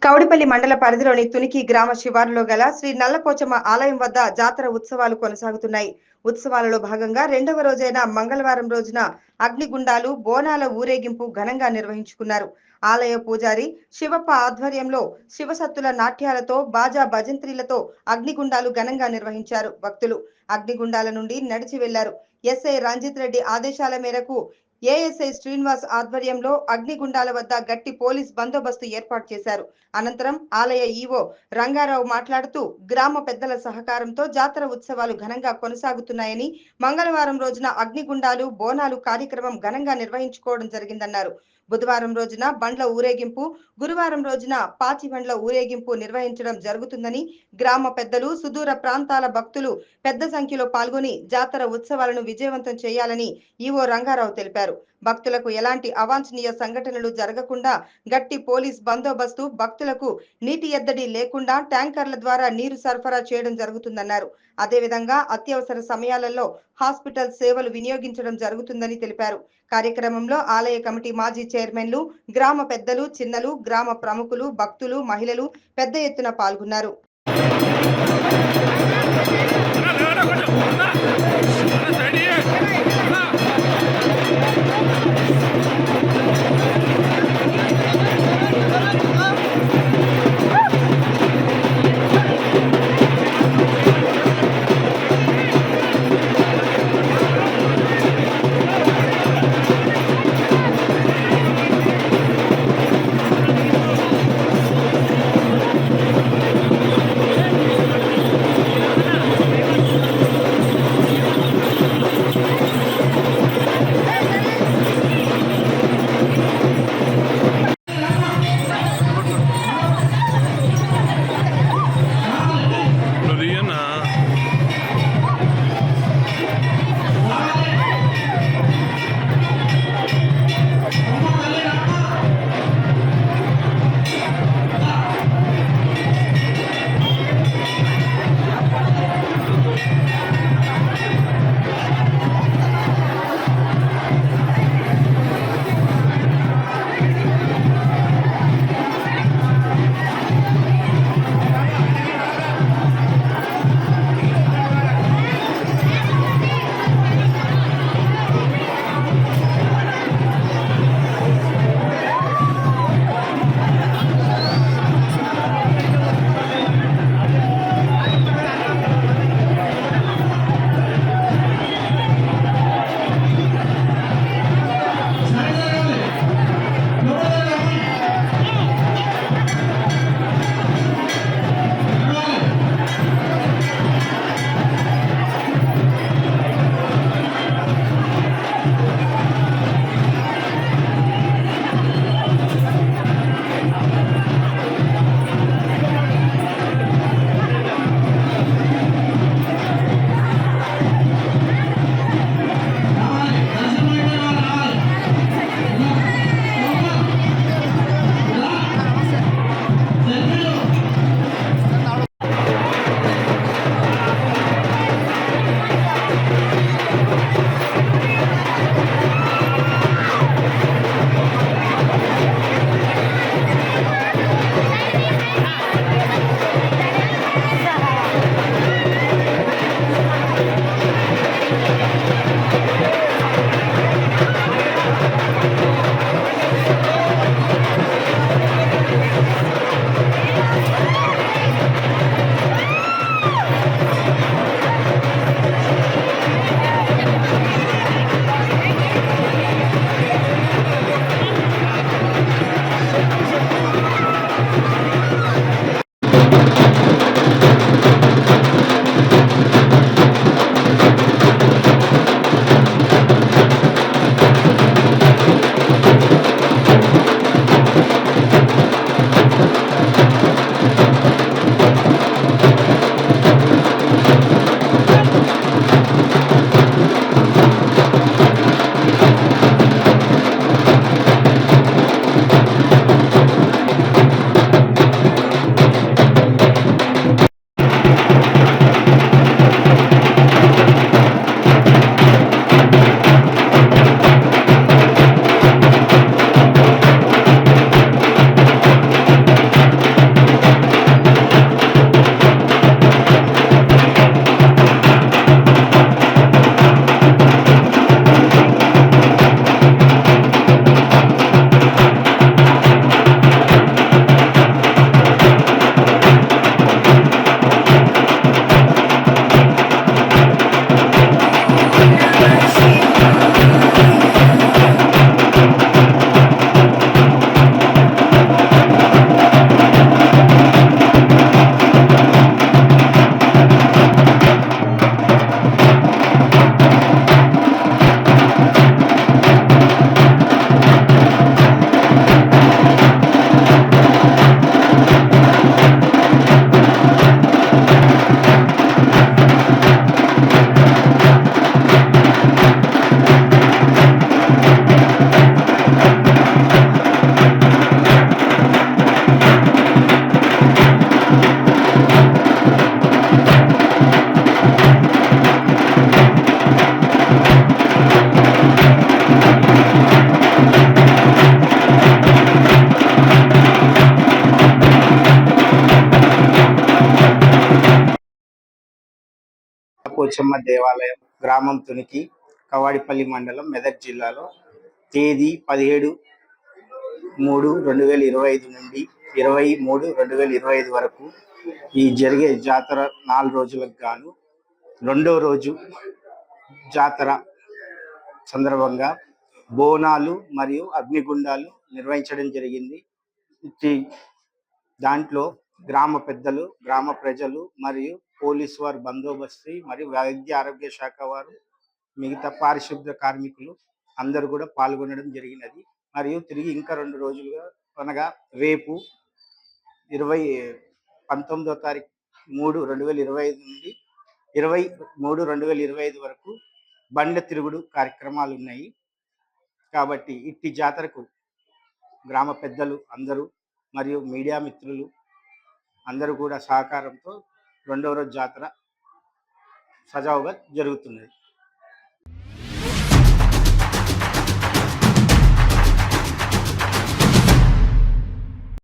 కౌడిపల్లి మండల పరిధిలోని తునికి గ్రామ శివారులో గల శ్రీ నల్లపోచమ్మ ఆలయం వద్ద జాతర ఉత్సవాలు కొనసాగుతున్నాయి. ఉత్సవాలలో భాగంగా రెండవ రోజైన మంగళవారం రోజున అగ్నిగుండాలు, బోనాల ఊరేగింపు ఘనంగా నిర్వహించుకున్నారు. ఆలయ పూజారి శివప్ప ఆధ్వర్యంలో శివసత్తుల నాట్యాలతో, బాజా భజంత్రీలతో అగ్నిగుండాలు ఘనంగా నిర్వహించారు. భక్తులు అగ్నిగుండాల నుండి నడిచి వెళ్లారు. ఎస్ఐ రంజిత్ రెడ్డి ఆదేశాల మేరకు ఏఎస్ఐ శ్రీనివాస్ ఆధ్వర్యంలో అగ్నిగుండాల వద్ద గట్టి పోలీస్ బందోబస్తు ఏర్పాటు చేశారు. అనంతరం ఆలయ ఈవో రంగారావు మాట్లాడుతూ గ్రామ పెద్దల సహకారంతో జాతర ఉత్సవాలు ఘనంగా కొనసాగుతున్నాయని, మంగళవారం రోజున అగ్నిగుండాలు, బోనాలు కార్యక్రమం ఘనంగా నిర్వహించుకోవడం జరిగిందన్నారు. బుధవారం రోజున బండ్ల ఊరేగింపు, గురువారం రోజున పాచిబండ్ల ఊరేగింపు నిర్వహించడం జరుగుతుందని, గ్రామ పెద్దలు, సుదూర ప్రాంతాల భక్తులు పెద్ద సంఖ్యలో పాల్గొని జాతర ఉత్సవాలను విజయవంతం చేయాలని ఈవో రంగారావు తెలిపారు. భక్తులకు ఎలాంటి అవాంఛనీయ సంఘటనలు జరగకుండా గట్టి పోలీస్ బందోబస్తు, భక్తులకు నీటి ఎద్దడి లేకుండా ట్యాంకర్ల ద్వారా నీరు సరఫరా చేయడం జరుగుతుందన్నారు. అదేవిధంగా అత్యవసర సమయాలలో హాస్పిటల్ సేవలు వినియోగించడం జరుగుతుందని తెలిపారు. కార్యక్రమంలో ఆలయ కమిటీ మాజీ చైర్మన్లు, గ్రామ పెద్దలు, చిన్నలు, గ్రామ ప్రముఖులు, భక్తులు, మహిళలు పెద్ద ఎత్తున పాల్గొన్నారు. పోచమ్మ దేవాలయం, గ్రామం తునికి, కవాడిపల్లి మండలం, మెదక్ జిల్లాలో తేదీ 17/3/2025 నుండి 20/3/2025 వరకు ఈ జరిగే జాతర 4 రోజులకు గాను రెండో రోజు జాతర సందర్భంగా బోనాలు మరియు అగ్నిగుండాలు నిర్వహించడం జరిగింది. దాంట్లో గ్రామ పెద్దలు, గ్రామ ప్రజలు మరియు పోలీసు వారు బందోబస్తు మరియు వైద్య ఆరోగ్య శాఖ వారు, మిగతా పారిశుద్ధ్య కార్మికులు అందరూ కూడా పాల్గొనడం జరిగినది. మరియు తిరిగి ఇంకా 2 రోజులుగా అనగా రేపు 19వ తారీఖు 3/2025 నుండి 20/3/2025 వరకు బండ తిరుగుడు కార్యక్రమాలు ఉన్నాయి. కాబట్టి ఇట్టి జాతరకు గ్రామ పెద్దలు అందరూ మరియు మీడియా మిత్రులు అందరూ కూడా సహకారంతో రెండవ రోజు జాతర సజావుగా జరుగుతున్నది.